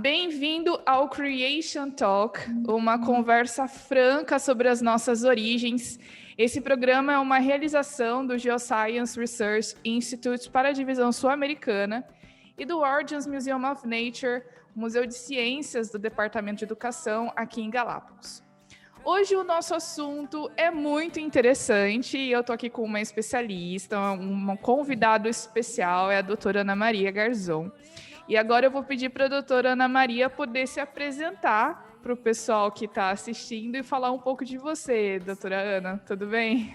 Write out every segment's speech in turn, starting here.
bem-vindo ao Creation Talk, uma conversa franca sobre as nossas origens. Esse programa é uma realização do Geoscience Research Institute para a divisão sul-americana e do Origins Museum of Nature, Museu de Ciências do Departamento de Educação, aqui em Galápagos. Hoje o nosso assunto é muito interessante e eu estou aqui com uma especialista, um convidado especial, é a doutora Ana Maria Garzon. E agora eu vou pedir para a doutora Ana Maria poder se apresentar para o pessoal que está assistindo e falar um pouco de você, doutora Ana. Tudo bem?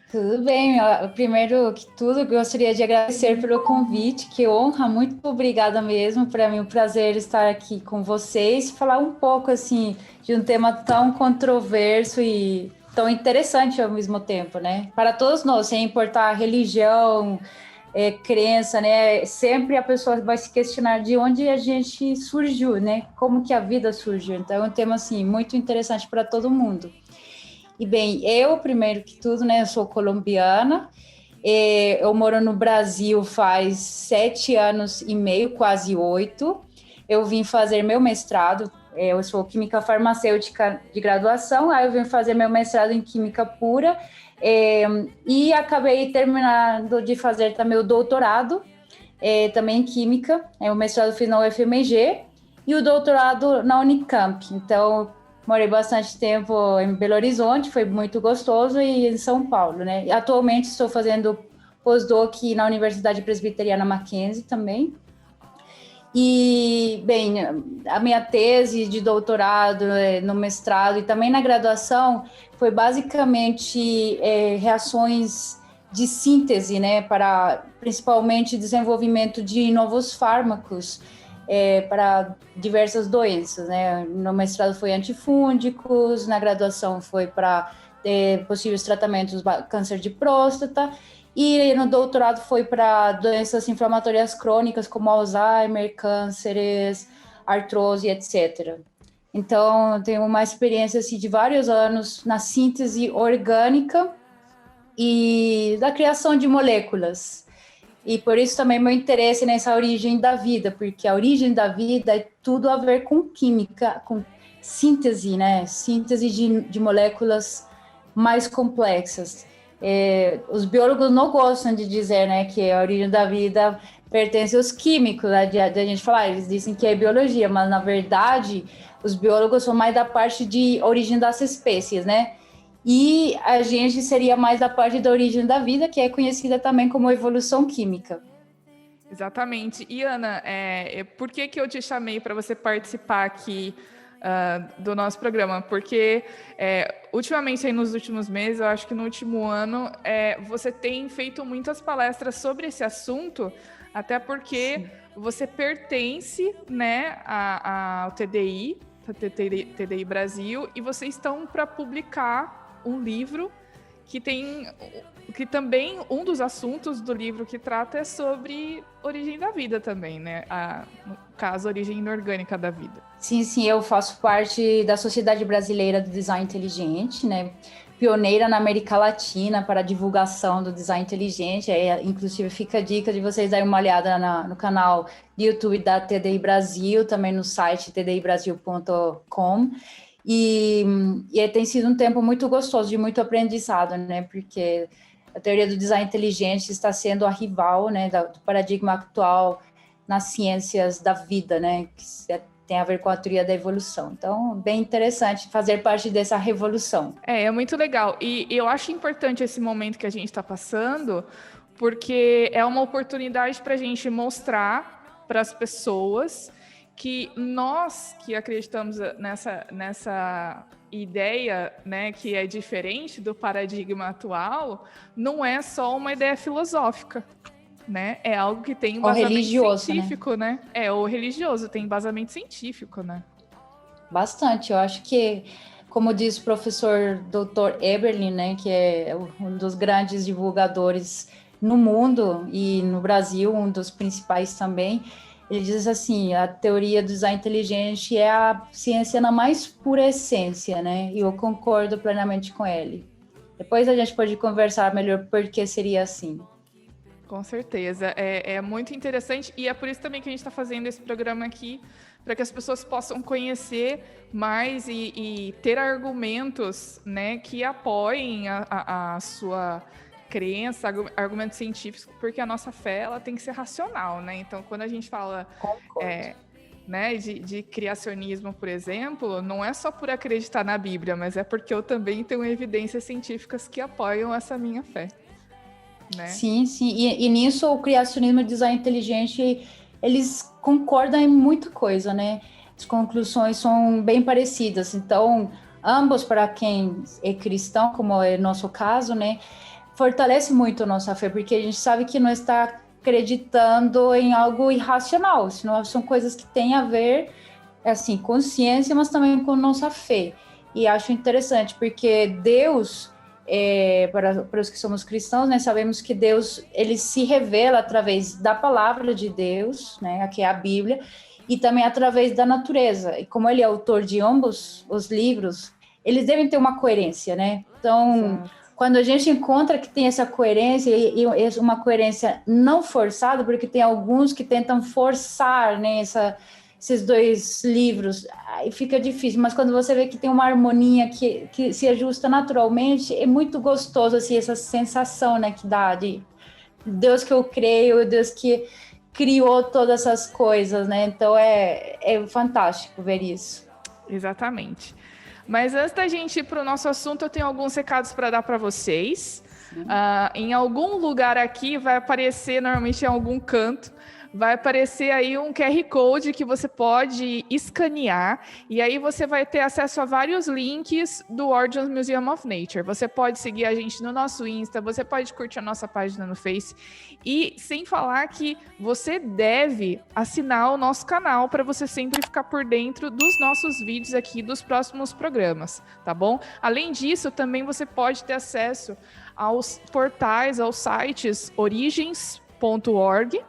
Tudo bem. Primeiro que tudo, gostaria de agradecer pelo convite, que honra, muito obrigada mesmo. Para mim é um prazer estar aqui com vocês e falar um pouco assim de um tema tão controverso e tão interessante ao mesmo tempo, né? Para todos nós, sem importar a religião, crença, né? Sempre a pessoa vai se questionar de onde a gente surgiu, né? Como que a vida surgiu. Então é um tema assim muito interessante para todo mundo. E bem, eu primeiro que tudo, né? Eu sou colombiana. Eu moro no Brasil faz 7 anos e meio, quase 8. Eu vim fazer meu mestrado. Eu sou química farmacêutica de graduação. Aí eu vim fazer meu mestrado em química pura. E acabei terminando de fazer também o doutorado, também em Química. O mestrado eu fiz na UFMG e o doutorado na Unicamp. Então, morei bastante tempo em Belo Horizonte, foi muito gostoso, e em São Paulo, né? E atualmente estou fazendo pós-doc na Universidade Presbiteriana Mackenzie também. E, bem, a minha tese de doutorado no mestrado e também na graduação foi basicamente reações de síntese, né, para principalmente desenvolvimento de novos fármacos para diversas doenças, né? No mestrado foi antifúngicos, na graduação foi para possíveis tratamentos do câncer de próstata, e no doutorado foi para doenças inflamatórias crônicas como Alzheimer, cânceres, artrose, etc. Então, eu tenho uma experiência assim, de vários anos na síntese orgânica e da criação de moléculas. E por isso também meu interesse nessa origem da vida, porque a origem da vida é tudo a ver com química, com síntese, né? Síntese de moléculas mais complexas. Os biólogos não gostam de dizer, né, que a origem da vida pertence aos químicos, né, de a gente falar, eles dizem que é biologia, mas na verdade os biólogos são mais da parte de origem das espécies, né? E a gente seria mais da parte da origem da vida, que é conhecida também como evolução química. Exatamente. E Ana, por que eu te chamei para você participar aqui do nosso programa? Porque ultimamente, aí nos últimos meses, eu acho que no último ano, você tem feito muitas palestras sobre esse assunto, até porque Sim. Você pertence, né, ao TDI Brasil, e vocês estão para publicar um livro que também um dos assuntos do livro que trata é sobre origem da vida também, né? No caso, a origem inorgânica da vida. Sim, eu faço parte da Sociedade Brasileira do Design Inteligente, né? Pioneira na América Latina para a divulgação do design inteligente. Inclusive, fica a dica de vocês darem uma olhada no canal do YouTube da TDI Brasil, também no site tdibrasil.com. E tem sido um tempo muito gostoso, de muito aprendizado, né? Porque a teoria do design inteligente está sendo a rival, né, do paradigma atual nas ciências da vida, né? Que tem a ver com a teoria da evolução. Então, bem interessante fazer parte dessa revolução. É muito legal. E eu acho importante esse momento que a gente está passando, porque é uma oportunidade para a gente mostrar para as pessoas que nós que acreditamos nessa ideia, né, que é diferente do paradigma atual, não é só uma ideia filosófica, né? É algo que tem embasamento científico, né? Ou religioso, tem embasamento científico, né? Bastante. Eu acho que, como diz o professor Dr. Eberlin, né, que é um dos grandes divulgadores no mundo e no Brasil, um dos principais também, ele diz assim, a teoria do design inteligente é a ciência na mais pura essência, né? E eu concordo plenamente com ele. Depois a gente pode conversar melhor por que seria assim. Com certeza, é muito interessante e é por isso também que a gente está fazendo esse programa aqui, para que as pessoas possam conhecer mais e ter argumentos, né, que apoiem a sua crença, argumentos científicos, porque a nossa fé ela tem que ser racional, né? Então, quando a gente fala Concordo. né, de criacionismo, por exemplo, não é só por acreditar na Bíblia, mas é porque eu também tenho evidências científicas que apoiam essa minha fé, né? Sim, sim. E nisso o criacionismo e o design inteligente, eles concordam em muita coisa, né? As conclusões são bem parecidas. Então, ambos, para quem é cristão, como é o nosso caso, né? Fortalece muito a nossa fé, porque a gente sabe que não está acreditando em algo irracional, senão são coisas que têm a ver, assim, com ciência, mas também com nossa fé. E acho interessante, porque Deus, para os que somos cristãos, né, sabemos que Deus, ele se revela através da palavra de Deus, né, que é a Bíblia, e também através da natureza. E como ele é autor de ambos os livros, eles devem ter uma coerência, né? Então, Exato. quando a gente encontra que tem essa coerência, e uma coerência não forçada, porque tem alguns que tentam forçar, né, esses dois livros, aí fica difícil, mas quando você vê que tem uma harmonia que se ajusta naturalmente, é muito gostoso, assim, essa sensação, né, que dá de Deus que eu creio, Deus que criou todas essas coisas, né, então é fantástico ver isso. Exatamente. Mas antes da gente ir para o nosso assunto, eu tenho alguns recados para dar para vocês. Em algum lugar aqui vai aparecer, normalmente em algum canto, vai aparecer aí um QR Code que você pode escanear e aí você vai ter acesso a vários links do Origins Museum of Nature. Você pode seguir a gente no nosso Insta, você pode curtir a nossa página no Face e sem falar que você deve assinar o nosso canal para você sempre ficar por dentro dos nossos vídeos aqui dos próximos programas, tá bom? Além disso, também você pode ter acesso aos portais, aos sites origens.org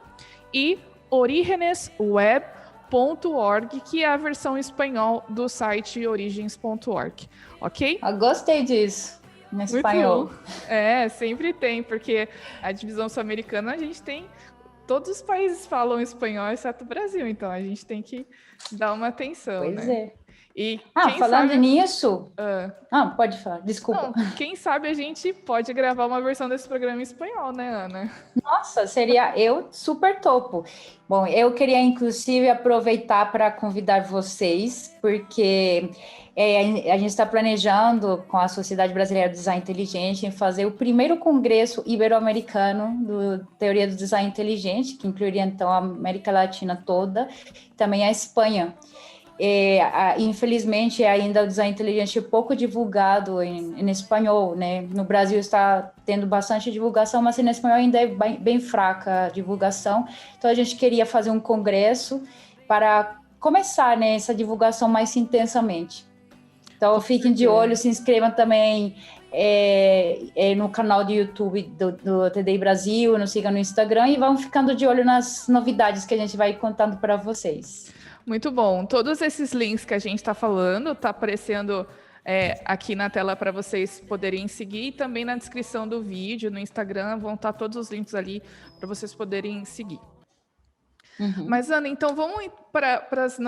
e origenesweb.org, que é a versão em espanhol do site origens.org, ok? Gostei disso, em espanhol. Muito bom. Sempre tem, porque a divisão sul-americana a gente tem. Todos os países falam espanhol, exceto o Brasil, então a gente tem que dar uma atenção, Pois né? é. E quem Falando sabe. nisso... pode falar, desculpa. Não, quem sabe a gente pode gravar uma versão desse programa em espanhol, né, Ana? Nossa, seria eu super topo. Bom, eu queria inclusive aproveitar para convidar vocês, porque a gente está planejando com a Sociedade Brasileira de Design Inteligente em fazer o primeiro congresso ibero-americano do Teoria do Design Inteligente, que incluiria então a América Latina toda, também a Espanha. Infelizmente, ainda o design inteligente é pouco divulgado em espanhol, né? No Brasil está tendo bastante divulgação, mas em espanhol ainda é bem fraca a divulgação. Então, a gente queria fazer um congresso para começar, né, essa divulgação mais intensamente. Então, fiquem de olho, se inscrevam também no canal do YouTube do TDI Brasil, nos sigam no Instagram e vão ficando de olho nas novidades que a gente vai contando para vocês. Muito bom. Todos esses links que a gente está falando tá aparecendo aqui na tela para vocês poderem seguir e também na descrição do vídeo, no Instagram, vão estar todos os links ali para vocês poderem seguir. Uhum. Mas, Ana, então vamos para os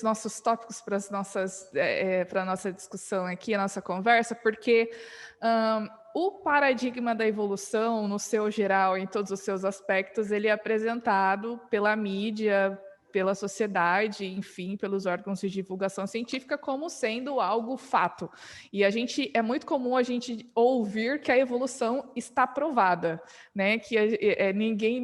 nossos tópicos, para a nossa discussão aqui, a nossa conversa, porque o paradigma da evolução, no seu geral, em todos os seus aspectos, ele é apresentado pela mídia, pela sociedade, enfim, pelos órgãos de divulgação científica como sendo algo fato. E é muito comum a gente ouvir que a evolução está provada, né? Que ninguém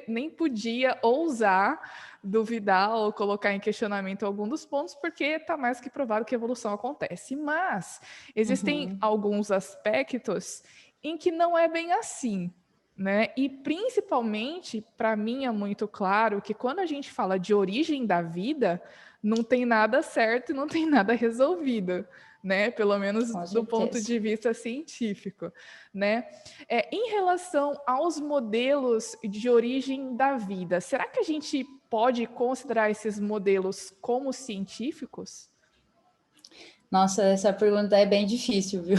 nem podia ousar duvidar ou colocar em questionamento algum dos pontos, porque está mais que provado que a evolução acontece. Mas existem alguns aspectos em que não é bem assim, né? E principalmente, para mim, é muito claro que quando a gente fala de origem da vida, não tem nada certo e não tem nada resolvido, né? Pelo menos do ponto de vista científico, né? Em relação aos modelos de origem da vida, será que a gente pode considerar esses modelos como científicos? Nossa, essa pergunta é bem difícil, viu?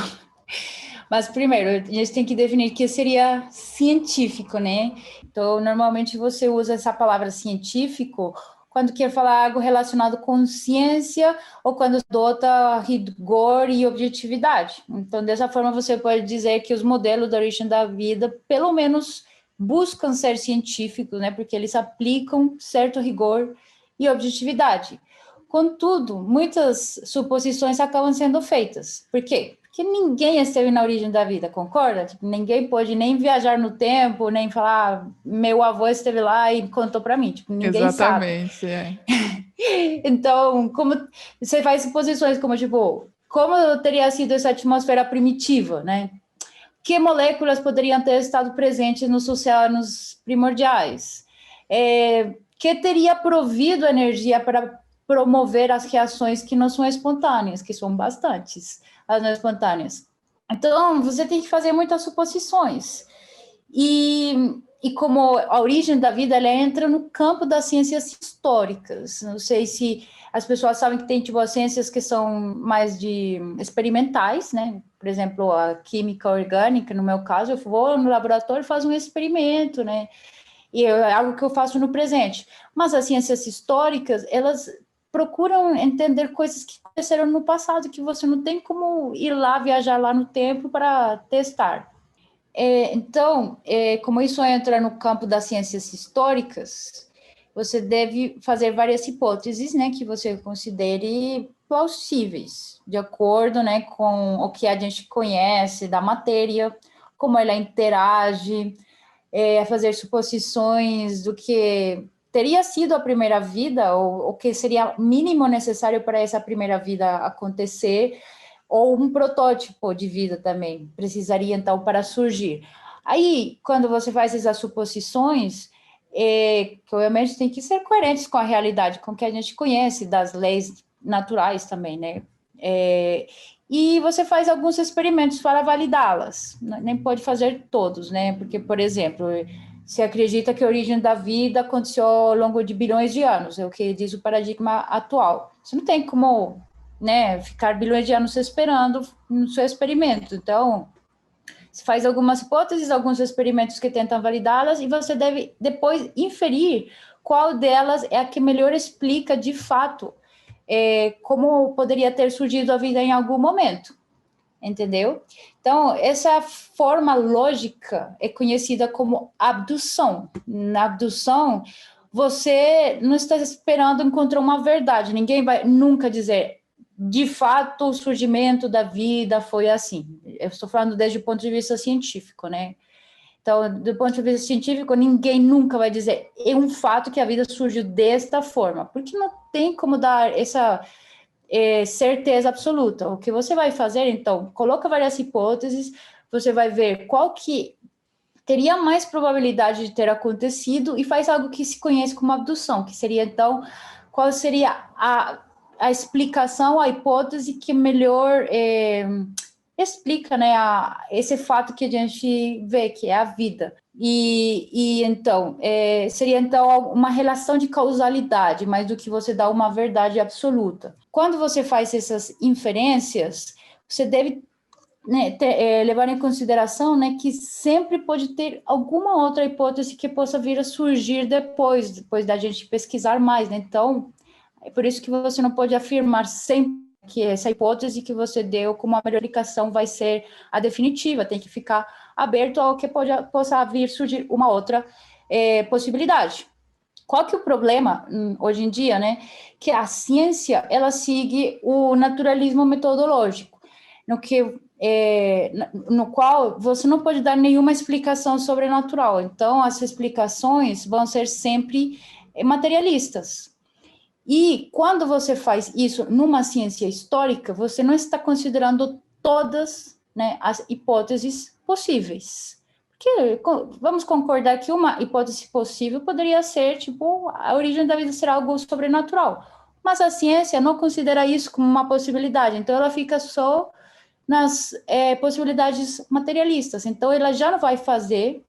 Mas primeiro, a gente tem que definir o que seria científico, né? Então, normalmente você usa essa palavra científico quando quer falar algo relacionado com ciência ou quando adota rigor e objetividade. Então, dessa forma, você pode dizer que os modelos da origem da vida, pelo menos, buscam ser científicos, né? Porque eles aplicam certo rigor e objetividade. Contudo, muitas suposições acabam sendo feitas. Por quê? Porque ninguém esteve na origem da vida, concorda? Tipo, ninguém pode nem viajar no tempo, nem falar, meu avô esteve lá e contou para mim. Tipo, ninguém sabe. Exatamente, é. Então, como você faz suposições como, tipo, como teria sido essa atmosfera primitiva, né? Que moléculas poderiam ter estado presentes nos oceanos primordiais? Que teria provido energia para promover as reações que não são espontâneas, que são bastantes, as não espontâneas. Então, você tem que fazer muitas suposições. E como a origem da vida, ela entra no campo das ciências históricas. Não sei se as pessoas sabem que tem tipo as ciências que são mais de experimentais, né? Por exemplo, a química orgânica, no meu caso, eu vou no laboratório e faço um experimento, né? E é algo que eu faço no presente. Mas as ciências históricas, elas procuram entender coisas que aconteceram no passado, que você não tem como ir lá, viajar lá no tempo para testar. Então, como isso entra no campo das ciências históricas, você deve fazer várias hipóteses, né, que você considere plausíveis, de acordo, né, com o que a gente conhece da matéria, como ela interage, fazer suposições do que teria sido a primeira vida, ou o que seria mínimo necessário para essa primeira vida acontecer, ou um protótipo de vida também precisaria, então, para surgir. Aí, quando você faz essas suposições, que obviamente tem que ser coerentes com a realidade, com o que a gente conhece das leis naturais também, né? E você faz alguns experimentos para validá-las, nem pode fazer todos, né? Porque, por exemplo, se acredita que a origem da vida aconteceu ao longo de bilhões de anos, é o que diz o paradigma atual. Você não tem como, né, ficar bilhões de anos esperando no seu experimento. Então, você faz algumas hipóteses, alguns experimentos que tentam validá-las, e você deve depois inferir qual delas é a que melhor explica de fato como poderia ter surgido a vida em algum momento, entendeu? Então, essa forma lógica é conhecida como abdução. Na abdução, você não está esperando encontrar uma verdade, ninguém vai nunca dizer, de fato, o surgimento da vida foi assim. Eu estou falando desde o ponto de vista científico, né? Então, do ponto de vista científico, ninguém nunca vai dizer, é um fato que a vida surgiu desta forma, porque não tem como dar essa certeza absoluta. O que você vai fazer, então, coloca várias hipóteses, você vai ver qual que teria mais probabilidade de ter acontecido e faz algo que se conhece como abdução, que seria, então, qual seria a explicação, a hipótese que melhor explica, né, esse fato que a gente vê, que é a vida. E então, seria então uma relação de causalidade, mais do que você dar uma verdade absoluta. Quando você faz essas inferências, você deve, né, levar em consideração, né, que sempre pode ter alguma outra hipótese que possa vir a surgir depois da gente pesquisar mais, né? Então, é por isso que você não pode afirmar sempre que essa hipótese que você deu como a melhor explicação vai ser a definitiva, tem que ficar aberto ao que possa vir surgir uma outra possibilidade. Qual que é o problema hoje em dia, né? Que a ciência, ela segue o naturalismo metodológico, no qual você não pode dar nenhuma explicação sobrenatural. Então, as explicações vão ser sempre materialistas. E quando você faz isso numa ciência histórica, você não está considerando todas, né, as hipóteses possíveis. Porque vamos concordar que uma hipótese possível poderia ser, tipo, a origem da vida ser algo sobrenatural. Mas a ciência não considera isso como uma possibilidade, então ela fica só nas possibilidades materialistas. Então ela já não vai fazer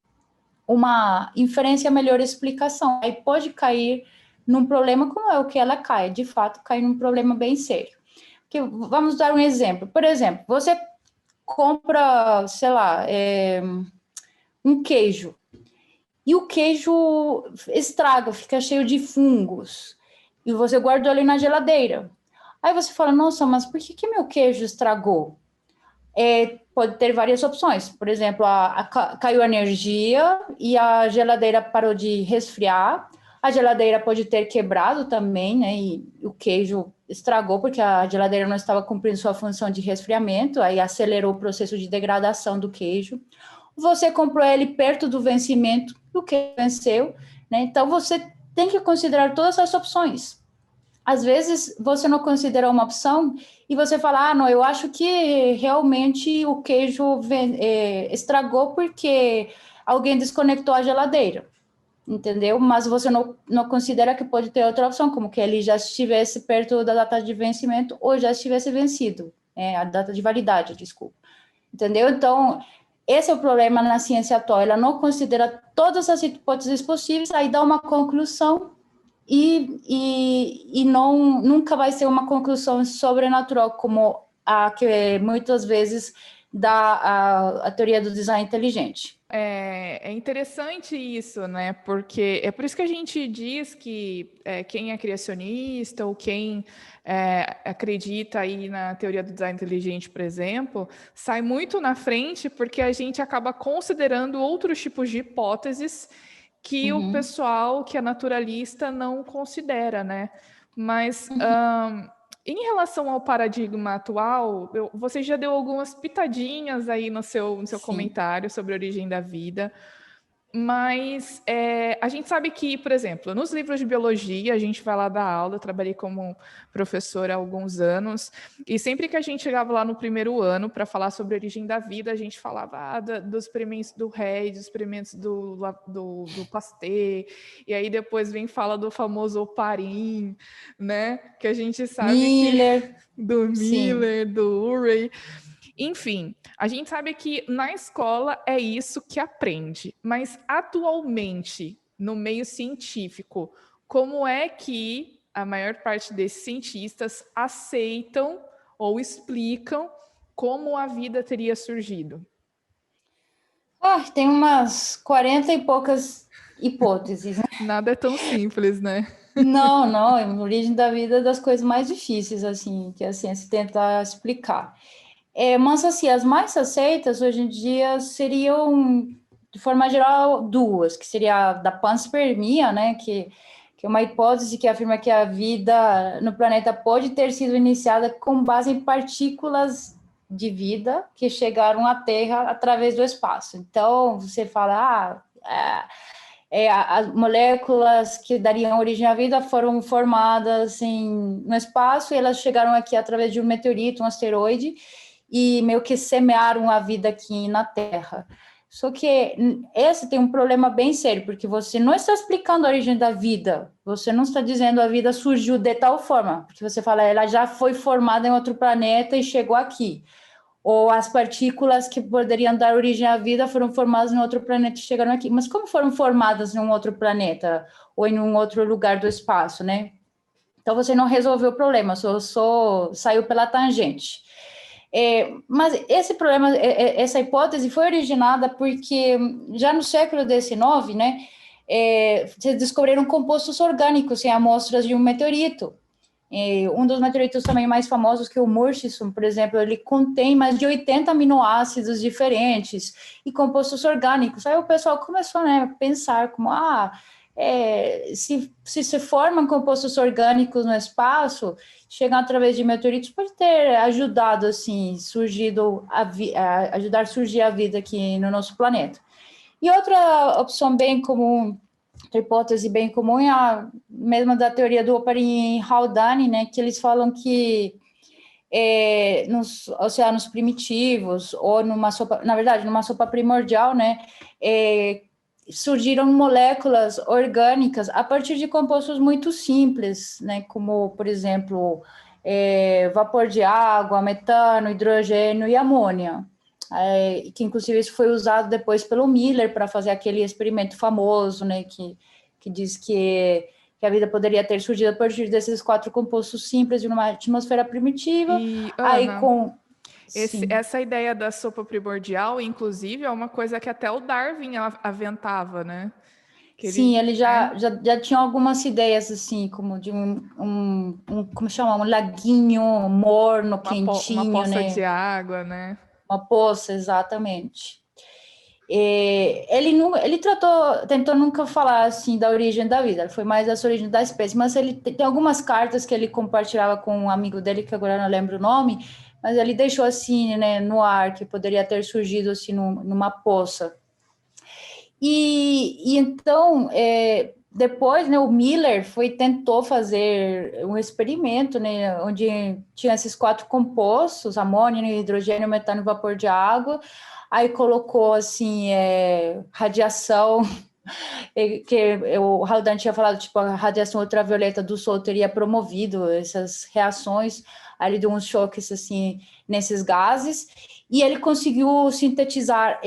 uma inferência melhor explicação. Aí pode cair num problema como é o que ela cai, de fato, cai num problema bem sério. Vamos dar um exemplo. Por exemplo, você compra, sei lá, um queijo. E o queijo estraga, fica cheio de fungos. E você guardou ele na geladeira. Aí você fala, nossa, mas por que meu queijo estragou? Pode ter várias opções. Por exemplo, caiu a energia e a geladeira parou de resfriar. A geladeira pode ter quebrado também, né? E o queijo estragou porque a geladeira não estava cumprindo sua função de resfriamento, aí acelerou o processo de degradação do queijo. Você comprou ele perto do vencimento, o que venceu, né? Então você tem que considerar todas as opções. Às vezes você não considera uma opção e você fala, não, eu acho que realmente o queijo estragou porque alguém desconectou a geladeira, entendeu? Mas você não considera que pode ter outra opção, como que ele já estivesse perto da data de vencimento ou já estivesse vencido, a data de validade, desculpa. Entendeu? Então, esse é o problema na ciência atual, ela não considera todas as hipóteses possíveis, aí dá uma conclusão e nunca vai ser uma conclusão sobrenatural, como a que muitas vezes dá a teoria do design inteligente. É interessante isso, né? Porque é por isso que a gente diz que quem é criacionista ou quem acredita aí na teoria do design inteligente, por exemplo, sai muito na frente porque a gente acaba considerando outros tipos de hipóteses que o pessoal que é naturalista não considera, né? Mas em relação ao paradigma atual, você já deu algumas pitadinhas aí no seu comentário sobre a origem da vida, mas a gente sabe que, por exemplo, nos livros de biologia, a gente vai lá dar aula, eu trabalhei como professora há alguns anos, e sempre que a gente chegava lá no primeiro ano para falar sobre a origem da vida, a gente falava dos experimentos do Rey, dos experimentos do Pasteur, e aí depois vem fala do famoso Oparin, né? Que a gente sabe Miller, do sim. Miller, do Urey. Enfim, a gente sabe que na escola é isso que aprende, mas atualmente, no meio científico, como é que a maior parte desses cientistas aceitam ou explicam como a vida teria surgido? Tem umas 40 e poucas hipóteses, né? Nada é tão simples, né? Não, a origem da vida é das coisas mais difíceis, assim, que a ciência tenta explicar. Mas, assim, as mais aceitas hoje em dia seriam, de forma geral, duas, que seria a da panspermia, né, que é uma hipótese que afirma que a vida no planeta pode ter sido iniciada com base em partículas de vida que chegaram à Terra através do espaço. Então, você fala, as moléculas que dariam origem à vida foram formadas no espaço e elas chegaram aqui através de um meteorito, um asteroide, e meio que semearam a vida aqui na Terra. Só que esse tem um problema bem sério, porque você não está explicando a origem da vida, você não está dizendo a vida surgiu de tal forma, porque você fala, ela já foi formada em outro planeta e chegou aqui. Ou as partículas que poderiam dar origem à vida foram formadas em outro planeta e chegaram aqui. Mas como foram formadas em um outro planeta ou em um outro lugar do espaço, né? Então você não resolveu o problema, só saiu pela tangente. Mas esse problema, essa hipótese foi originada porque já no século XIX, né, se descobriram compostos orgânicos em amostras de um meteorito. Um dos meteoritos também mais famosos, que é o Murchison, por exemplo, ele contém mais de 80 aminoácidos diferentes e compostos orgânicos. Aí o pessoal começou, né, a pensar como, se formam compostos orgânicos no espaço, chegam através de meteoritos, pode ter ajudado, assim, ajudar a surgir a vida aqui no nosso planeta. E outra opção bem comum, outra hipótese bem comum é a mesma da teoria do Oparin-Haldane, né, que eles falam que nos oceanos primitivos, ou numa sopa primordial, né, surgiram moléculas orgânicas a partir de compostos muito simples, né, como, por exemplo, vapor de água, metano, hidrogênio e amônia. Que inclusive isso foi usado depois pelo Miller para fazer aquele experimento famoso, né, que diz que a vida poderia ter surgido a partir desses 4 compostos simples de uma atmosfera primitiva. E, Aí Ana, com Sim. Essa ideia da sopa primordial, inclusive, é uma coisa que até o Darwin aventava, né? Que Sim, ele, ele né? já tinha algumas ideias assim, como de como chama, um laguinho morno, Uma quentinho, poça de né? água, né? Uma poça, exatamente. Ele não, ele tentou nunca falar assim da origem da vida, foi mais dessa origem da espécie, mas ele tem algumas cartas que ele compartilhava com um amigo dele, que agora eu não lembro o nome, mas ele deixou assim, né, no ar, que poderia ter surgido assim numa poça. E então, depois, né, o Miller tentou fazer um experimento, né, onde tinha esses 4 compostos, amônio, hidrogênio, metano e vapor de água, aí colocou, assim, radiação, que o Haldane tinha falado, tipo, a radiação ultravioleta do Sol teria promovido essas reações, ali de uns choques, assim, nesses gases, e ele conseguiu sintetizar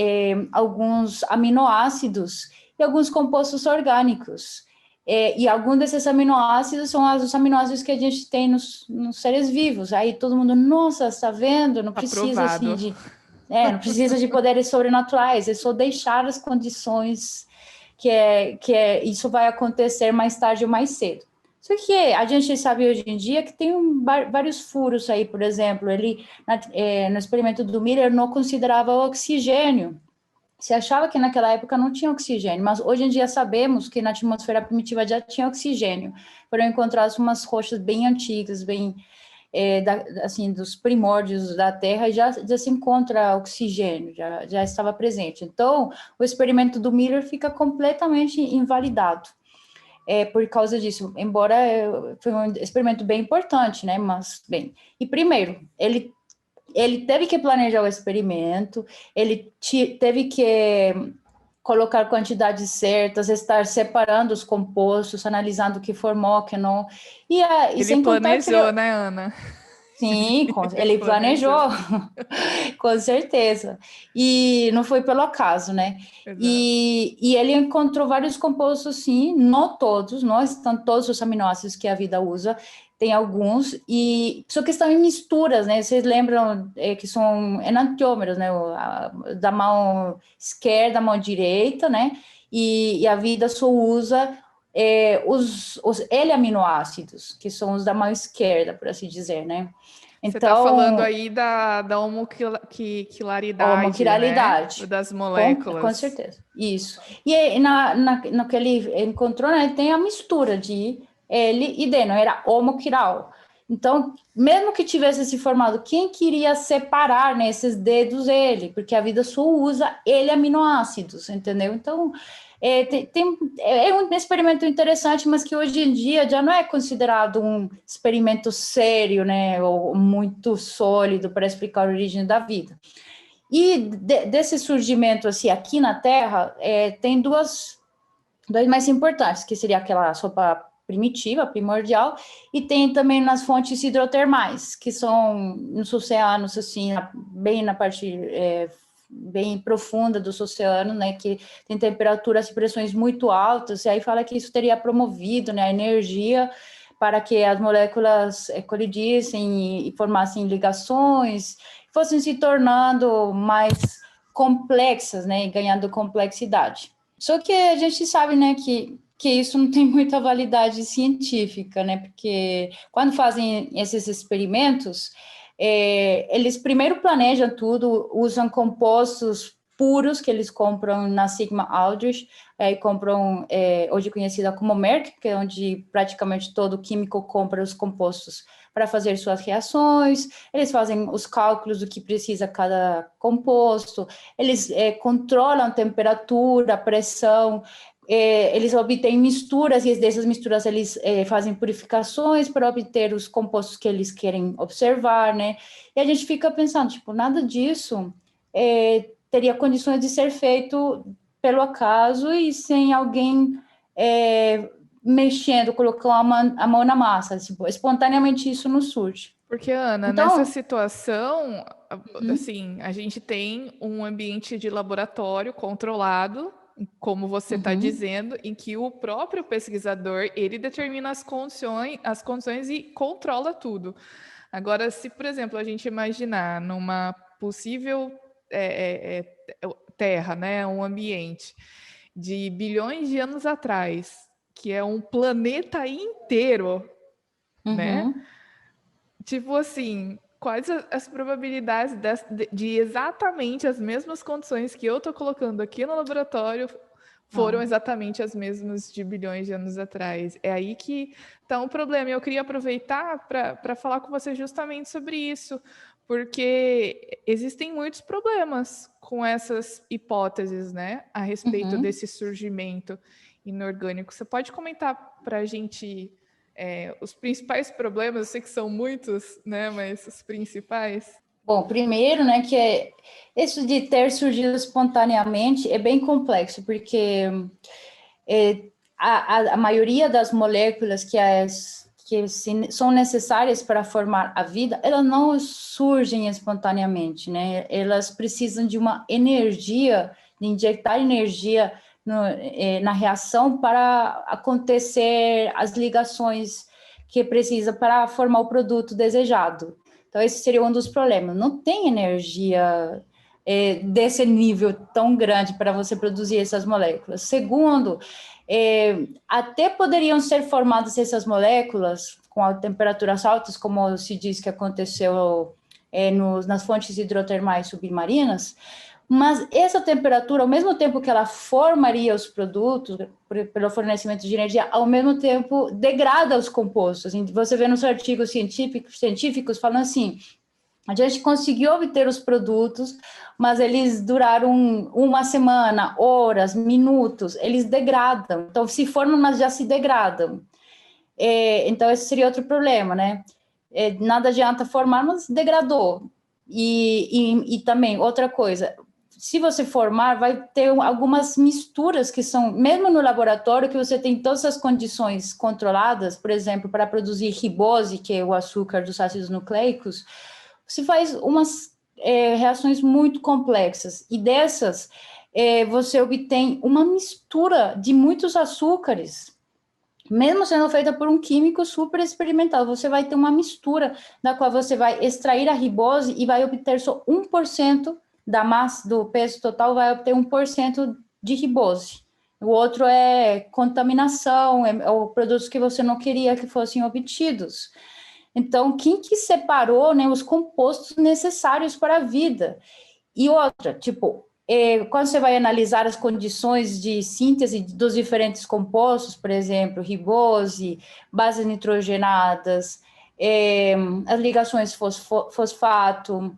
alguns aminoácidos e alguns compostos orgânicos. E alguns desses aminoácidos são os aminoácidos que a gente tem nos seres vivos. Aí todo mundo, nossa, está vendo? Não precisa assim Aprovado. não precisa de poderes sobrenaturais, é só deixar as condições que isso vai acontecer mais tarde ou mais cedo. Só que a gente sabe hoje em dia que tem vários furos aí, por exemplo, ele no experimento do Miller não considerava o oxigênio. Se achava que naquela época não tinha oxigênio, mas hoje em dia sabemos que na atmosfera primitiva já tinha oxigênio. Foram encontradas umas rochas bem antigas, bem assim, dos primórdios da Terra, já se encontra oxigênio, já estava presente. Então, o experimento do Miller fica completamente invalidado por causa disso, embora foi um experimento bem importante, né? Mas, bem, e primeiro, ele teve que planejar o experimento, ele teve que colocar quantidades certas, estar separando os compostos, analisando o que formou, o que não, e Ele sem contar que ele, planejou, né, Ana? sim, Ele ele planejou. planejou, com certeza. E não foi pelo acaso, né? Exato. E ele encontrou vários compostos, sim, não todos, não estão todos os aminoácidos que a vida usa, tem alguns, só que estão em misturas, né? Vocês lembram que são enantiômeros, né? Da mão esquerda, mão direita, né? E a vida só usa os L-aminoácidos, que são os da mão esquerda, por assim dizer, né? Você está falando Então, aí da homoquilaridade, né? homoquiralidade, Das com moléculas. certeza, isso. No que ele encontrou, né, tem a mistura de L e D, não era homoquiral. Então, mesmo que tivesse se formado, quem queria separar, né, esses dedos ele? Porque a vida só usa ele aminoácidos, entendeu? Então, é um experimento interessante, mas que hoje em dia já não é considerado um experimento sério, né, ou muito sólido para explicar a origem da vida. E desse surgimento assim aqui na Terra, tem dois mais importantes, que seria aquela sopa primitiva, primordial, e tem também nas fontes hidrotermais, que são nos oceanos, assim, bem na parte bem profunda dos oceanos, né, que tem temperaturas e pressões muito altas, e aí fala que isso teria promovido, né, a energia para que as moléculas colidissem e formassem ligações, fossem se tornando mais complexas, né, e ganhando complexidade. Só que a gente sabe, né, que isso não tem muita validade científica, né, porque quando fazem esses experimentos, eles primeiro planejam tudo, usam compostos puros que eles compram na Sigma Aldrich, compram hoje conhecida como Merck, que é onde praticamente todo químico compra os compostos para fazer suas reações, eles fazem os cálculos do que precisa cada composto, eles controlam a temperatura, a pressão, eles obtêm misturas, e dessas misturas eles fazem purificações para obter os compostos que eles querem observar, né? E a gente fica pensando, tipo, nada disso teria condições de ser feito pelo acaso e sem alguém mexendo, colocando a mão na massa, tipo, espontaneamente isso não surge. Porque, Ana, nessa Então, situação, assim, a gente tem um ambiente de laboratório controlado, como você está dizendo, em que o próprio pesquisador ele determina as condições e controla tudo. Agora, se, por exemplo, a gente imaginar numa possível terra, né, um ambiente de bilhões de anos atrás, que é um planeta inteiro, né? Uhum. Tipo assim, quais as probabilidades de exatamente as mesmas condições que eu estou colocando aqui no laboratório foram Ah. exatamente as mesmas de bilhões de anos atrás? É aí que está um problema. Eu queria aproveitar para falar com você justamente sobre isso, porque existem muitos problemas com essas hipóteses, né, a respeito Uhum. desse surgimento inorgânico. Você pode comentar para a gente os principais problemas? Eu sei que são muitos, né, mas os principais. Bom, primeiro, né, que isso de ter surgido espontaneamente é bem complexo, porque a maioria das moléculas são necessárias para formar a vida, elas não surgem espontaneamente, né? Elas precisam de uma energia, de injetar energia na reação para acontecer as ligações que precisa para formar o produto desejado. Então, esse seria um dos problemas. Não tem energia desse nível tão grande para você produzir essas moléculas. Segundo, até poderiam ser formadas essas moléculas com temperaturas altas, como se diz que aconteceu nas fontes hidrotermais submarinas, mas essa temperatura, ao mesmo tempo que ela formaria os produtos pelo fornecimento de energia, ao mesmo tempo degrada os compostos. Você vê nos artigos científicos falando assim, a gente conseguiu obter os produtos, mas eles duraram uma semana, horas, minutos, eles degradam. Então, se formam, mas já se degradam. Então, esse seria outro problema, né? Nada adianta formar, mas degradou. E também, outra coisa, se você formar, vai ter algumas misturas que são, mesmo no laboratório, que você tem todas as condições controladas, por exemplo, para produzir ribose, que é o açúcar dos ácidos nucleicos, você faz umas reações muito complexas, e dessas você obtém uma mistura de muitos açúcares, mesmo sendo feita por um químico super experimental. Você vai ter uma mistura da qual você vai extrair a ribose e vai obter só 1% da massa, do peso total, vai obter 1% de ribose. O outro é contaminação, ou produtos que você não queria que fossem obtidos. Então, quem que separou, né, os compostos necessários para a vida? E outra, tipo, quando você vai analisar as condições de síntese dos diferentes compostos, por exemplo, ribose, bases nitrogenadas, as ligações fosfato,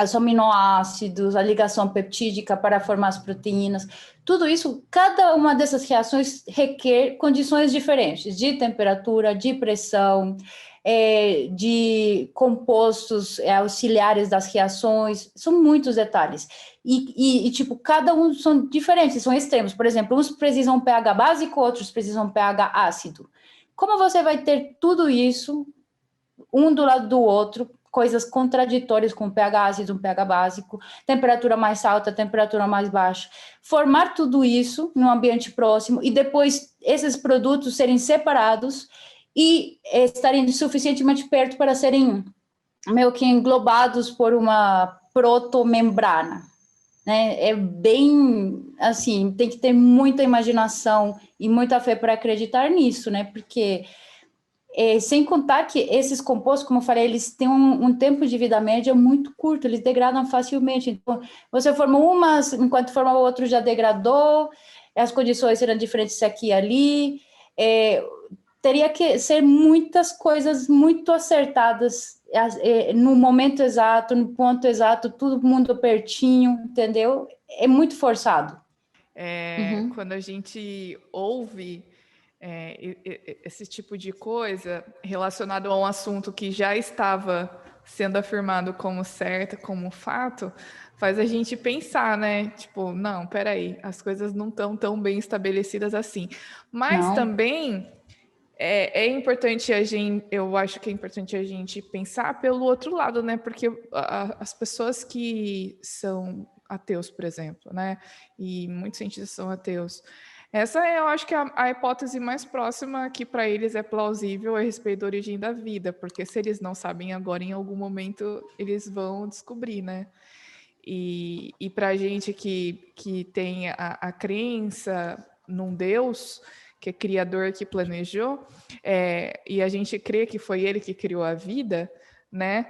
os aminoácidos, a ligação peptídica para formar as proteínas, tudo isso, cada uma dessas reações requer condições diferentes de temperatura, de pressão, de compostos auxiliares das reações, são muitos detalhes. Tipo, cada um são diferentes, são extremos. Por exemplo, uns precisam pH básico, outros precisam pH ácido. Como você vai ter tudo isso, um do lado do outro, coisas contraditórias com pH ácido, um pH básico, temperatura mais alta, temperatura mais baixa, formar tudo isso num ambiente próximo e depois esses produtos serem separados e estarem suficientemente perto para serem meio que englobados por uma protomembrana, né? É bem assim, tem que ter muita imaginação e muita fé para acreditar nisso, né? Porque sem contar que esses compostos, como eu falei, eles têm um tempo de vida média muito curto, eles degradam facilmente. Então, você forma umas, enquanto forma o outro já degradou, as condições serão diferentes aqui e ali. Teria que ser muitas coisas muito acertadas no momento exato, no ponto exato, todo mundo pertinho, entendeu? É muito forçado. Quando a gente ouve esse tipo de coisa relacionado a um assunto que já estava sendo afirmado como certo, como fato, faz a gente pensar, né? Tipo, não, peraí, as coisas não estão tão bem estabelecidas assim. Mas Não. também é importante a gente, eu acho que é importante a gente pensar pelo outro lado, né? Porque as pessoas que são ateus, por exemplo, né? E muitos cientistas são ateus. Essa eu acho que é a hipótese mais próxima que para eles é plausível a respeito da origem da vida, porque se eles não sabem agora, em algum momento eles vão descobrir, né? E para a gente que tem a crença num Deus, que é criador, que planejou, e a gente crê que foi ele que criou a vida, né?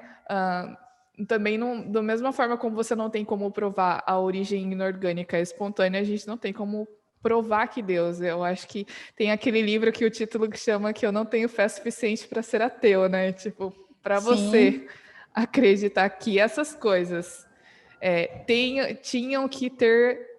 Também, não, da mesma forma como você não tem como provar a origem inorgânica espontânea, a gente não tem como provar que Deus. Eu acho que tem aquele livro que o título que chama que eu não tenho fé suficiente para ser ateu, né? Tipo, para Sim, você acreditar que essas coisas tinham que ter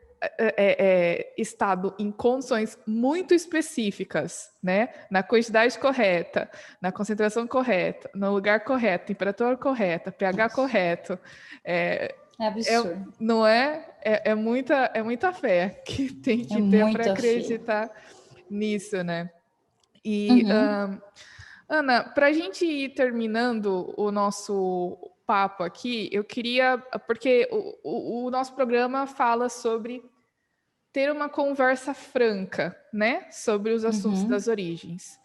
estado em condições muito específicas, né? Na quantidade correta, na concentração correta, no lugar correto, temperatura correta, pH correto. é absurdo. Não é? É muita fé que tem É que ter para muita fé. acreditar nisso, né? E, Uhum, Ana, para a gente ir terminando o nosso papo aqui, eu queria, porque o nosso programa fala sobre ter uma conversa franca, né, sobre os assuntos uhum, das origens.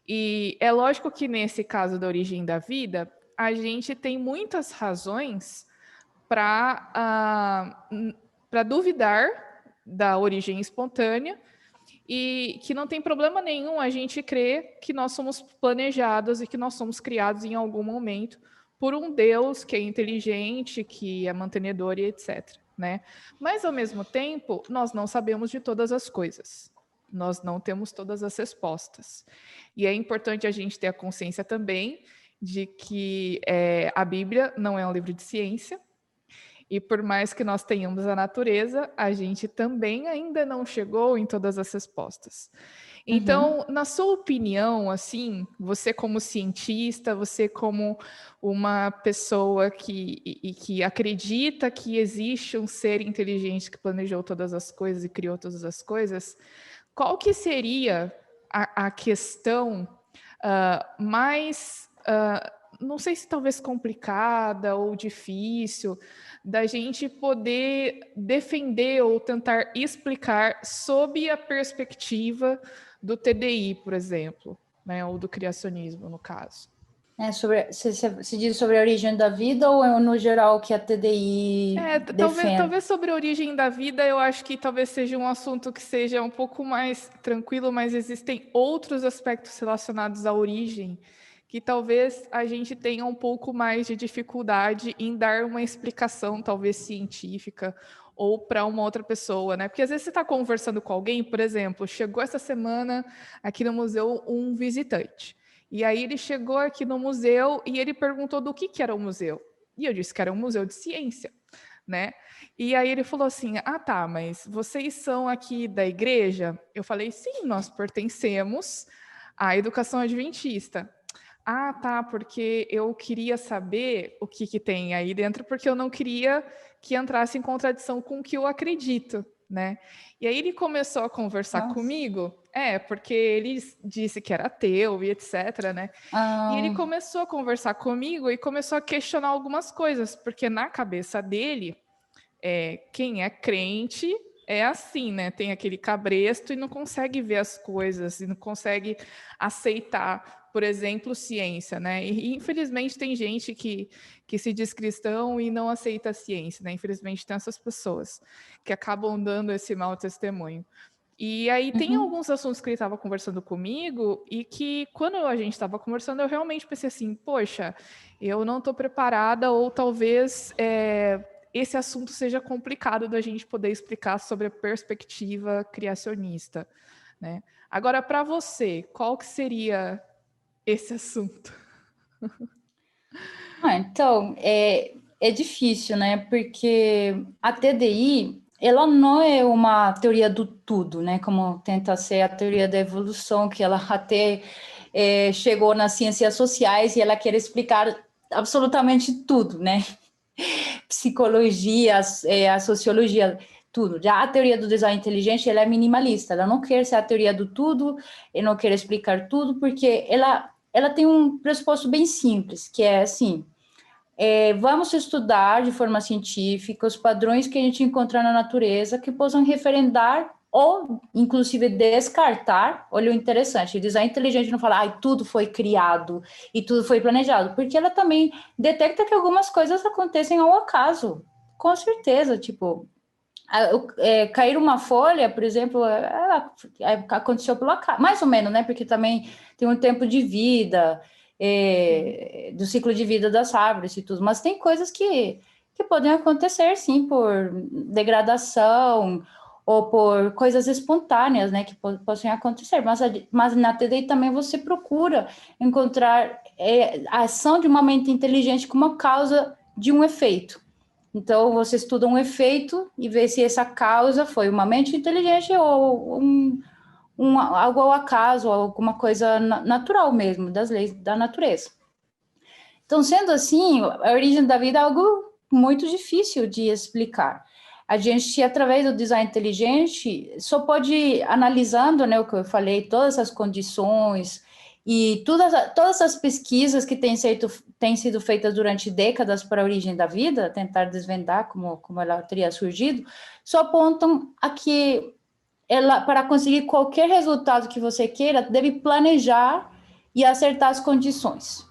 E é lógico que nesse caso da origem da vida, a gente tem muitas razões para duvidar da origem espontânea e que não tem problema nenhum a gente crer que nós somos planejados e que nós somos criados em algum momento por um Deus que é inteligente, que é mantenedor e etc. Né? Mas, ao mesmo tempo, nós não sabemos de todas as coisas. Nós não temos todas as respostas. E é importante a gente ter a consciência também de que a Bíblia não é um livro de ciência, e por mais que nós tenhamos a natureza, a gente também ainda não chegou em todas as respostas. uhum. Então, na sua opinião, assim, você como cientista, você como uma pessoa que acredita que existe um ser inteligente que planejou todas as coisas e criou todas as coisas, qual que seria a questão mais, não sei se talvez complicada ou difícil, da gente poder defender ou tentar explicar sob a perspectiva do TDI, por exemplo, né, ou do criacionismo, no caso. Se diz sobre a origem da vida ou é no geral que a TDI defende? Talvez sobre a origem da vida, eu acho que talvez seja um assunto que seja um pouco mais tranquilo, mas existem outros aspectos relacionados à origem que talvez a gente tenha um pouco mais de dificuldade em dar uma explicação, talvez científica, ou para uma outra pessoa, né? Porque às vezes você está conversando com alguém, por exemplo, chegou essa semana aqui no museu um visitante. E aí ele chegou aqui no museu e ele perguntou do que era o museu. E eu disse que era um museu de ciência, né? E aí ele falou assim: ah, tá, mas vocês são aqui da igreja? Eu falei: sim, nós pertencemos à educação adventista. Ah, tá, porque eu queria saber o que tem aí dentro, porque eu não queria que entrasse em contradição com o que eu acredito, né? E aí ele começou a conversar Nossa. comigo, porque ele disse que era ateu e etc, né? E ele Ah, começou a conversar comigo e começou a questionar algumas coisas, porque na cabeça dele, quem é crente é assim, né? Tem aquele cabresto e não consegue ver as coisas, e não consegue aceitar, por exemplo, ciência, né? E infelizmente tem gente que se diz cristão e não aceita a ciência, né? Infelizmente tem essas pessoas que acabam dando esse mau testemunho. E aí tem uhum. alguns assuntos que ele estava conversando comigo e que quando a gente estava conversando eu realmente pensei assim, poxa, eu não estou preparada ou talvez esse assunto seja complicado da gente poder explicar sobre a perspectiva criacionista, né? Agora, para você, qual que seria esse assunto? Então, é difícil, né? Porque a TDI, ela não é uma teoria do tudo, né? Como tenta ser a teoria da evolução, que ela até chegou nas ciências sociais e ela quer explicar absolutamente tudo, né? Psicologia, a sociologia, tudo. Já a teoria do design inteligente, ela é minimalista, ela não quer ser a teoria do tudo, e não quer explicar tudo, porque ela tem um pressuposto bem simples, que é assim, vamos estudar de forma científica os padrões que a gente encontra na natureza que possam referendar ou, inclusive, descartar. Olha o interessante, o design inteligente não fala, tudo foi criado e tudo foi planejado, porque ela também detecta que algumas coisas acontecem ao acaso, com certeza, tipo, cair uma folha, por exemplo, aconteceu pelo acaso, mais ou menos, né, porque também tem um tempo de vida, do ciclo de vida das árvores e tudo, mas tem coisas que podem acontecer, sim, por degradação, ou por coisas espontâneas, né, que possam acontecer, mas na TDI também você procura encontrar a ação de uma mente inteligente como causa de um efeito. Então, você estuda um efeito e vê se essa causa foi uma mente inteligente ou algo ao acaso, alguma coisa natural mesmo, das leis da natureza. Então, sendo assim, a origem da vida é algo muito difícil de explicar. A gente, através do design inteligente, só pode, analisando, né, o que eu falei, todas as condições e todas as pesquisas que têm sido feitas durante décadas para a origem da vida, tentar desvendar como ela teria surgido, só apontam a que ela, para conseguir qualquer resultado que você queira, deve planejar e acertar as condições.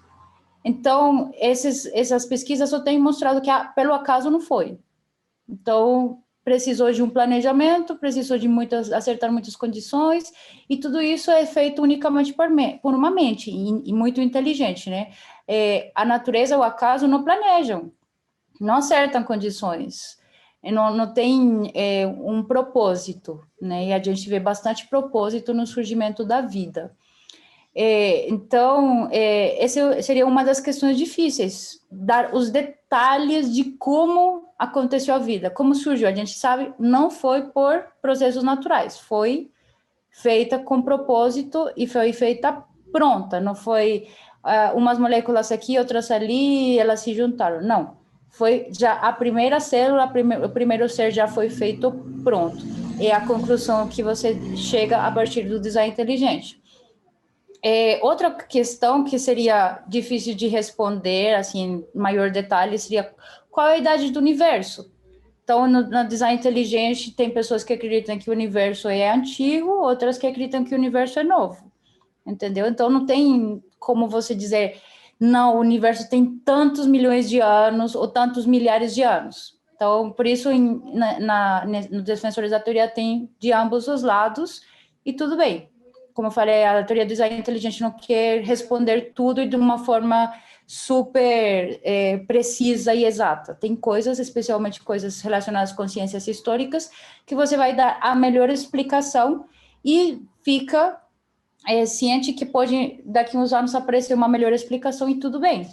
Então, essas pesquisas só têm mostrado que pelo acaso não foi. Então, precisou de um planejamento, precisou de acertar muitas condições, e tudo isso é feito unicamente por uma mente, e muito inteligente, né? A natureza e o acaso não planejam, não acertam condições, não tem um propósito, né? E a gente vê bastante propósito no surgimento da vida. Então, essa seria uma das questões difíceis, dar os detalhes de como aconteceu a vida, como surgiu. A gente sabe, não foi por processos naturais, foi feita com propósito e foi feita pronta, não foi umas moléculas aqui, outras ali, elas se juntaram, não. Foi já a primeira célula, o primeiro ser já foi feito pronto. É a conclusão que você chega a partir do design inteligente. Outra questão que seria difícil de responder, assim, em maior detalhe, seria qual é a idade do universo? Então, no design inteligente, tem pessoas que acreditam que o universo é antigo, outras que acreditam que o universo é novo, entendeu? Então, não tem como você dizer, não, o universo tem tantos milhões de anos ou tantos milhares de anos. Então, por isso, no Defensores da Teoria tem de ambos os lados, e tudo bem. Como eu falei, a teoria do design inteligente não quer responder tudo e de uma forma super precisa e exata. Tem coisas, especialmente coisas relacionadas com ciências históricas, que você vai dar a melhor explicação e fica ciente que pode, daqui a uns anos, aparecer uma melhor explicação e tudo bem.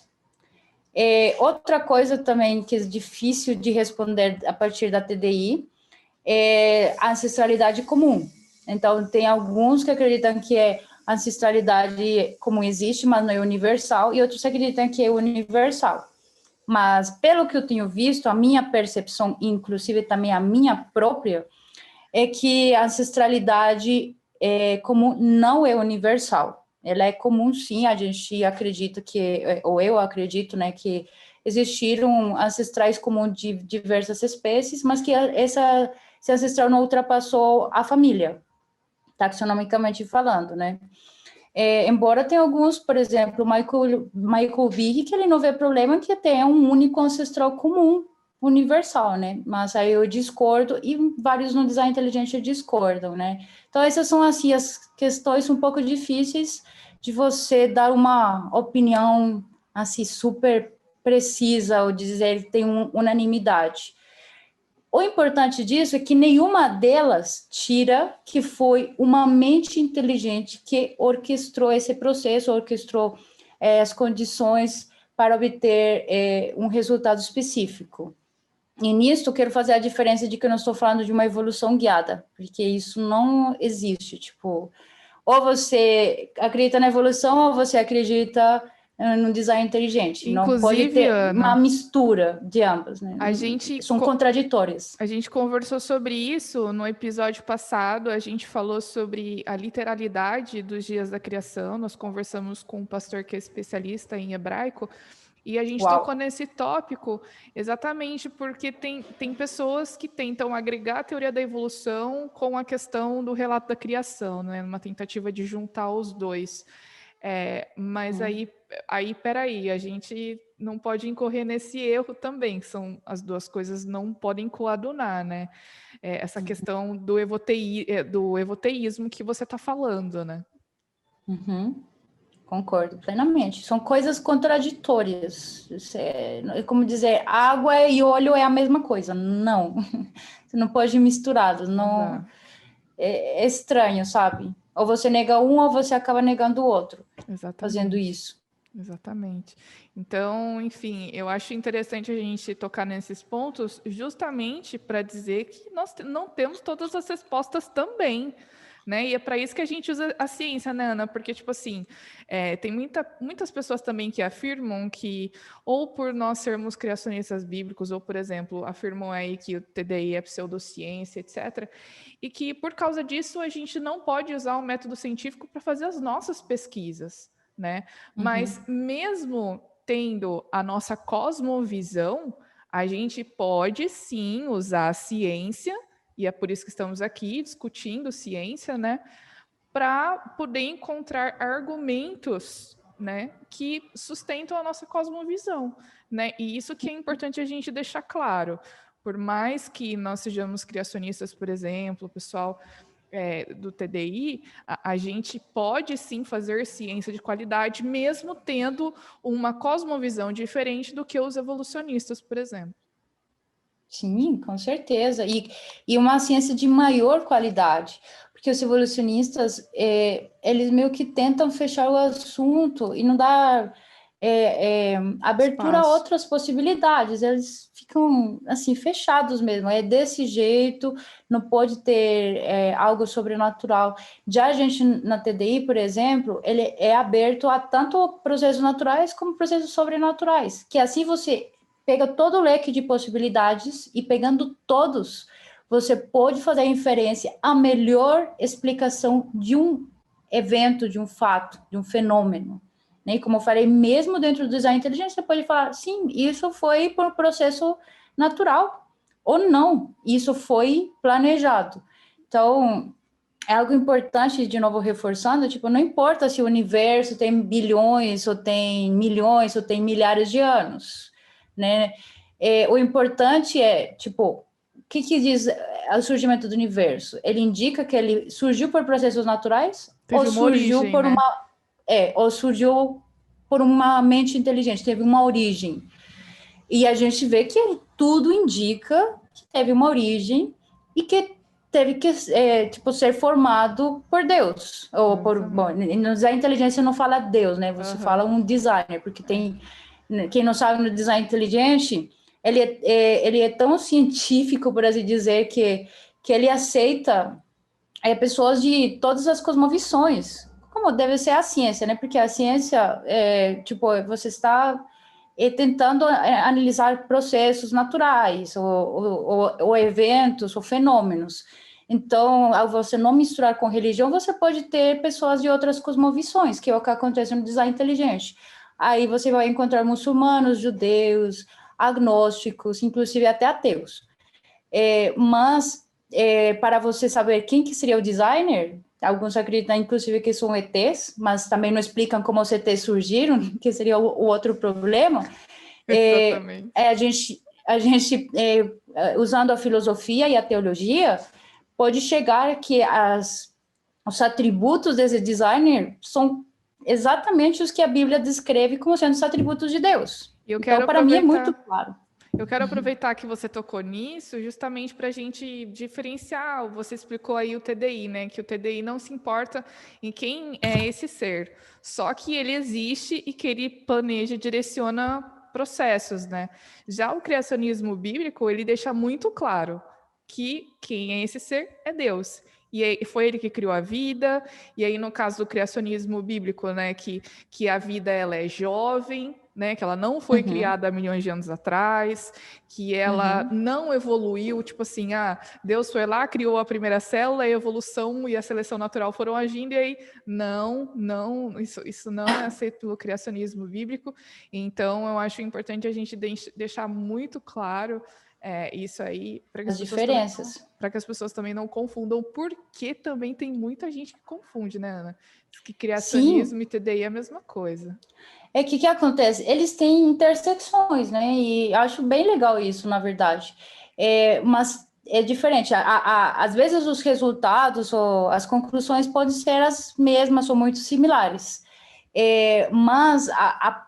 Outra coisa também que é difícil de responder a partir da TDI é a ancestralidade comum. Então, tem alguns que acreditam que a ancestralidade comum existe, mas não é universal, e outros acreditam que é universal. Mas, pelo que eu tenho visto, a minha percepção, inclusive também a minha própria, é que a ancestralidade comum não é universal. Ela é comum, sim, a gente acredita ou eu acredito, né, que existiram ancestrais comuns de diversas espécies, mas que esse ancestral não ultrapassou a família, taxonomicamente falando, né? Embora tenha alguns, por exemplo, Michael Big, que ele não vê problema que tenha um único ancestral comum, universal, né? Mas aí eu discordo, e vários no design inteligente discordam, né? Então, essas são, assim, as questões um pouco difíceis de você dar uma opinião, assim, super precisa, ou dizer que tem unanimidade. O importante disso é que nenhuma delas tira que foi uma mente inteligente que orquestrou esse processo, orquestrou as condições para obter um resultado específico. E nisso eu quero fazer a diferença de que eu não estou falando de uma evolução guiada, porque isso não existe. Tipo, ou você acredita na evolução ou você acredita no design inteligente. Não pode Inclusive, ter uma Ana, mistura de ambas, né? a gente, São contraditórias. a gente conversou sobre isso no episódio passado. A gente falou sobre a literalidade dos dias da criação. Nós conversamos com um pastor que é especialista em hebraico. E a gente Uau. tocou nesse tópico exatamente porque tem pessoas que tentam agregar a teoria da evolução com a questão do relato da criação, né? Uma tentativa de juntar os dois. Mas aí, peraí, a gente não pode incorrer nesse erro também, que são as duas coisas não podem coadunar, né? Essa questão do evoteísmo que você está falando, né? Uhum. Concordo plenamente. São coisas contraditórias. É como dizer, água e óleo é a mesma coisa. Não, você não pode misturá-los. Não, é estranho, sabe? Ou você nega um ou você acaba negando o outro. Exatamente. Fazendo isso. Exatamente. Então, enfim, eu acho interessante a gente tocar nesses pontos justamente para dizer que nós não temos todas as respostas também, né? E é para isso que a gente usa a ciência, né, Ana? Porque, tipo assim, tem muitas pessoas também que afirmam que, ou por nós sermos criacionistas bíblicos, ou, por exemplo, afirmam aí que o TDI é pseudociência, etc., e que, por causa disso, a gente não pode usar o método científico para fazer as nossas pesquisas, né? Mas mesmo tendo a nossa cosmovisão, a gente pode sim usar a ciência, e é por isso que estamos aqui discutindo ciência, né? Para poder encontrar argumentos, né, que sustentam a nossa cosmovisão, né? E isso que é importante a gente deixar claro. Por mais que nós sejamos criacionistas, por exemplo, o pessoal do TDI, a gente pode sim fazer ciência de qualidade, mesmo tendo uma cosmovisão diferente do que os evolucionistas, por exemplo. Sim, com certeza. E uma ciência de maior qualidade, porque os evolucionistas, eles meio que tentam fechar o assunto e não dar abertura a outras possibilidades. Eles ficam, assim, fechados mesmo. É desse jeito, não pode ter algo sobrenatural. Já a gente, na TDI, por exemplo, ele é aberto a tanto processos naturais como processos sobrenaturais, que assim você pega todo o leque de possibilidades e pegando todos, você pode fazer a inferência, a melhor explicação de um evento, de um fato, de um fenômeno. E como eu falei, mesmo dentro do design inteligente, você pode falar, sim, isso foi por processo natural, ou não, isso foi planejado. Então, é algo importante, de novo reforçando, tipo, não importa se o universo tem bilhões, ou tem milhões, ou tem milhares de anos, né? O importante é, tipo, o que diz o surgimento do universo? Ele indica que ele surgiu por processos naturais? Teve ou surgiu origem, por né? ou surgiu por uma mente inteligente, teve uma origem. E a gente vê que tudo indica que teve uma origem e que teve que ser formado por Deus. Ou no design inteligência não fala Deus, né? Você fala um designer, porque tem... Quem não sabe, no design inteligente, ele é tão científico, por assim dizer, que ele aceita pessoas de todas as cosmovisões, como deve ser a ciência, né? Porque a ciência, você está tentando analisar processos naturais, ou eventos, ou fenômenos. Então, ao você não misturar com religião, você pode ter pessoas de outras cosmovisões, que é o que acontece no design inteligente. Aí você vai encontrar muçulmanos, judeus, agnósticos, inclusive até ateus. Mas, para você saber quem que seria o designer, alguns acreditam, inclusive, que são ETs, mas também não explicam como os ETs surgiram, que seria o outro problema. A gente usando a filosofia e a teologia, pode chegar que os atributos desse designer são exatamente os que a Bíblia descreve como sendo os atributos de Deus. Então, para mim, é muito claro. Eu quero aproveitar que você tocou nisso, justamente para a gente diferenciar. Você explicou aí o TDI, né? Que o TDI não se importa em quem é esse ser, só que ele existe e que ele planeja e direciona processos, né? Já o criacionismo bíblico, ele deixa muito claro que quem é esse ser é Deus. e foi ele que criou a vida, e aí no caso do criacionismo bíblico, né, que a vida ela é jovem, né, que ela não foi criada há milhões de anos atrás, que ela não evoluiu, tipo assim, Deus foi lá, criou a primeira célula, a evolução e a seleção natural foram agindo, e aí, não, isso não é aceito pelo criacionismo bíblico. Então, eu acho importante a gente deixar muito claro isso aí, para que as diferenças. Para que as pessoas também não confundam, porque também tem muita gente que confunde, né, Ana? Diz que criacionismo e TDI é a mesma coisa. É que acontece? Eles têm intersecções, né? E acho bem legal isso, na verdade. Mas é diferente. Às vezes os resultados ou as conclusões podem ser as mesmas ou muito similares. Mas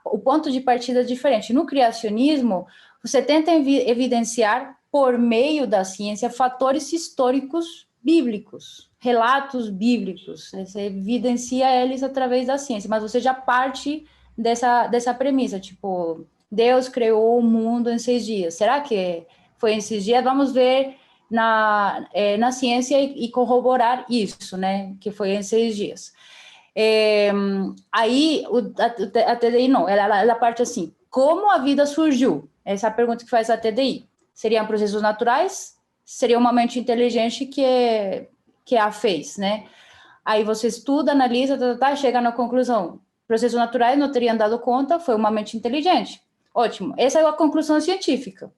o ponto de partida é diferente. No criacionismo, você tenta evidenciar, por meio da ciência, fatores históricos bíblicos, relatos bíblicos. Você evidencia eles através da ciência, mas você já parte dessa premissa, tipo, Deus criou o mundo em 6 dias. Será que foi em 6 dias? Vamos ver na ciência e corroborar isso, né? Que foi em 6 dias. Aí a TDI não, ela parte assim, como a vida surgiu? Essa é a pergunta que faz a TDI. Seriam processos naturais? Seria uma mente inteligente que a fez, né? Aí você estuda, analisa, chega na conclusão. Processos naturais não teriam dado conta, foi uma mente inteligente. Ótimo, essa é a conclusão científica.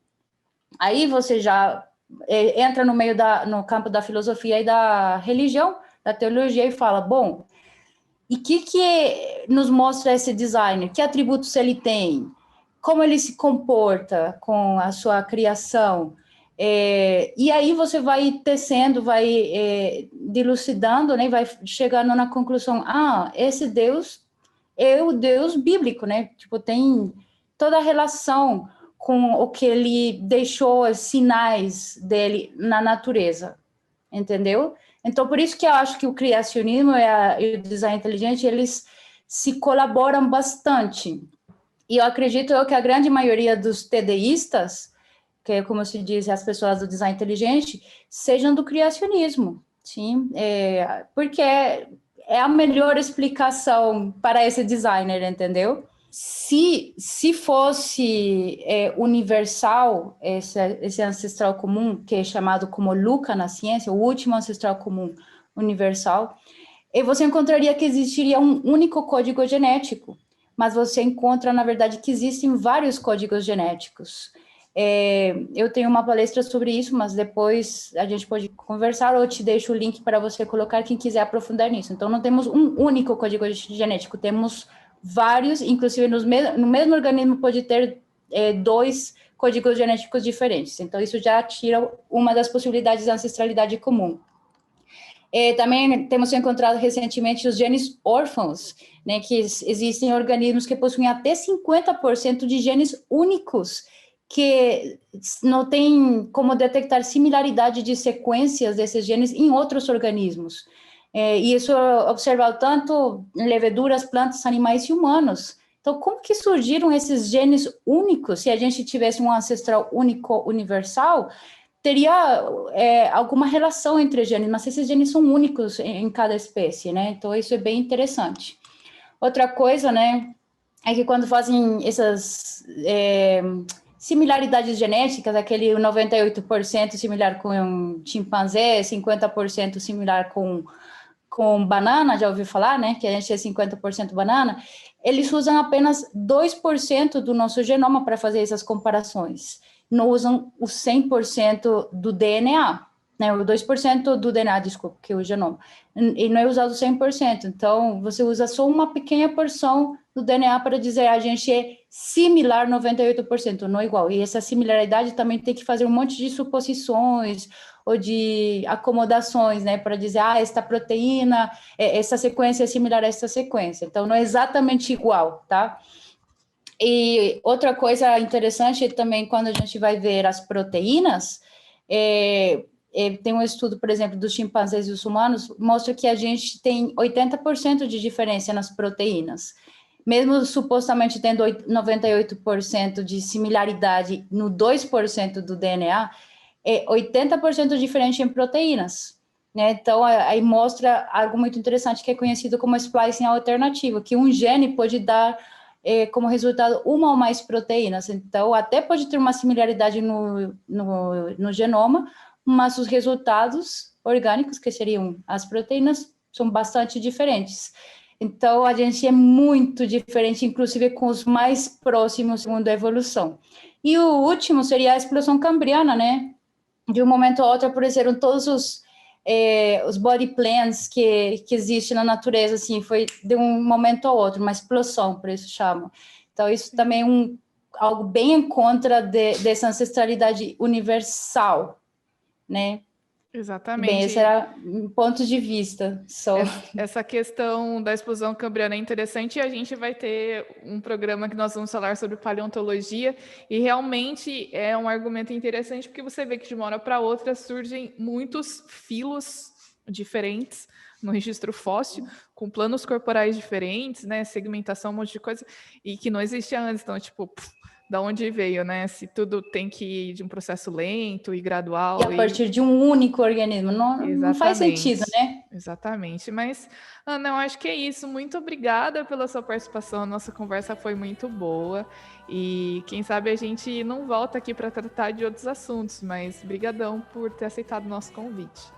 Aí você já entra no campo da filosofia e da religião, da teologia, e fala, bom, e o que nos mostra esse designer? Que atributos ele tem? Como ele se comporta com a sua criação? E aí você vai tecendo, vai dilucidando, né? Vai chegando na conclusão, esse Deus é o Deus bíblico, né? Tipo, tem toda a relação com o que ele deixou, os sinais dele na natureza, entendeu? Então, por isso que eu acho que o criacionismo e o design inteligente, eles se colaboram bastante. E eu acredito que a grande maioria dos TDIstas, que é como se diz, as pessoas do design inteligente, sejam do criacionismo, sim? Porque é a melhor explicação para esse designer, entendeu? Se fosse universal, esse ancestral comum, que é chamado como LUCA na ciência, o último ancestral comum universal, você encontraria que existiria um único código genético, mas você encontra, na verdade, que existem vários códigos genéticos. Eu tenho uma palestra sobre isso, mas depois a gente pode conversar, ou eu te deixo o link para você colocar, quem quiser aprofundar nisso. Então, não temos um único código genético, temos vários, inclusive no mesmo organismo pode ter 2 códigos genéticos diferentes. Então, isso já tira uma das possibilidades da ancestralidade comum. Também temos encontrado recentemente os genes órfãos, né, que existem organismos que possuem até 50% de genes únicos, que não tem como detectar similaridade de sequências desses genes em outros organismos. E isso é observado tanto em leveduras, plantas, animais e humanos. Então, como que surgiram esses genes únicos? Se a gente tivesse um ancestral único, universal, teria alguma relação entre genes, mas esses genes são únicos em cada espécie, né? Então, isso é bem interessante. Outra coisa, né, é que quando fazem essas similaridades genéticas, aquele 98% similar com um chimpanzé, 50% similar com banana, já ouviu falar, né? Que a gente é 50% banana. Eles usam apenas 2% do nosso genoma para fazer essas comparações. Não usam o 100% do DNA, né? O 2% do DNA, desculpa, que é o genoma. E não é usado 100%. Então, você usa só uma pequena porção do DNA para dizer a gente é similar 98%, não igual. E essa similaridade também tem que fazer um monte de suposições ou de acomodações, né, para dizer, esta proteína, essa sequência é similar a esta sequência. Então, não é exatamente igual, tá? E outra coisa interessante também, quando a gente vai ver as proteínas, tem um estudo, por exemplo, dos chimpanzés e dos humanos, mostra que a gente tem 80% de diferença nas proteínas. Mesmo supostamente tendo 98% de similaridade no 2% do DNA, é 80% diferente em proteínas. né? Então, aí mostra algo muito interessante que é conhecido como splicing alternativo, que um gene pode dar como resultado uma ou mais proteínas. Então, até pode ter uma similaridade no genoma, mas os resultados orgânicos, que seriam as proteínas, são bastante diferentes. Então, a gente é muito diferente, inclusive com os mais próximos segundo a evolução. E o último seria a explosão cambriana, né? De um momento ao outro apareceram todos os body plans que existem na natureza, assim, foi de um momento ao outro, uma explosão, por isso chamam. Então, isso também é algo bem em contra dessa ancestralidade universal, né? Exatamente. Bem, esse era um ponto de vista só. Essa questão da explosão cambriana é interessante e a gente vai ter um programa que nós vamos falar sobre paleontologia e realmente é um argumento interessante porque você vê que de uma hora para outra surgem muitos filos diferentes no registro fóssil, com planos corporais diferentes, né, segmentação, um monte de coisa, e que não existia antes. Então, tipo, da onde veio, né? Se tudo tem que ir de um processo lento e gradual. E a partir de um único organismo. Não faz sentido, né? Exatamente. Mas, Ana, eu acho que é isso. Muito obrigada pela sua participação. A nossa conversa foi muito boa. E quem sabe a gente não volta aqui para tratar de outros assuntos. Mas brigadão por ter aceitado o nosso convite.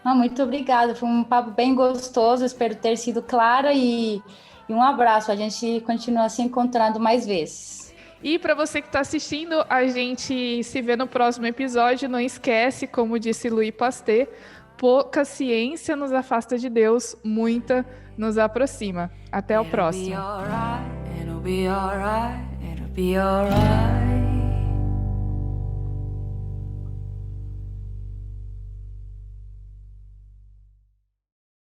Muito obrigada. Foi um papo bem gostoso. Espero ter sido clara e um abraço. A gente continua se encontrando mais vezes. E para você que está assistindo, a gente se vê no próximo episódio. Não esquece, como disse Louis Pasteur, pouca ciência nos afasta de Deus, muita nos aproxima. Até o próximo.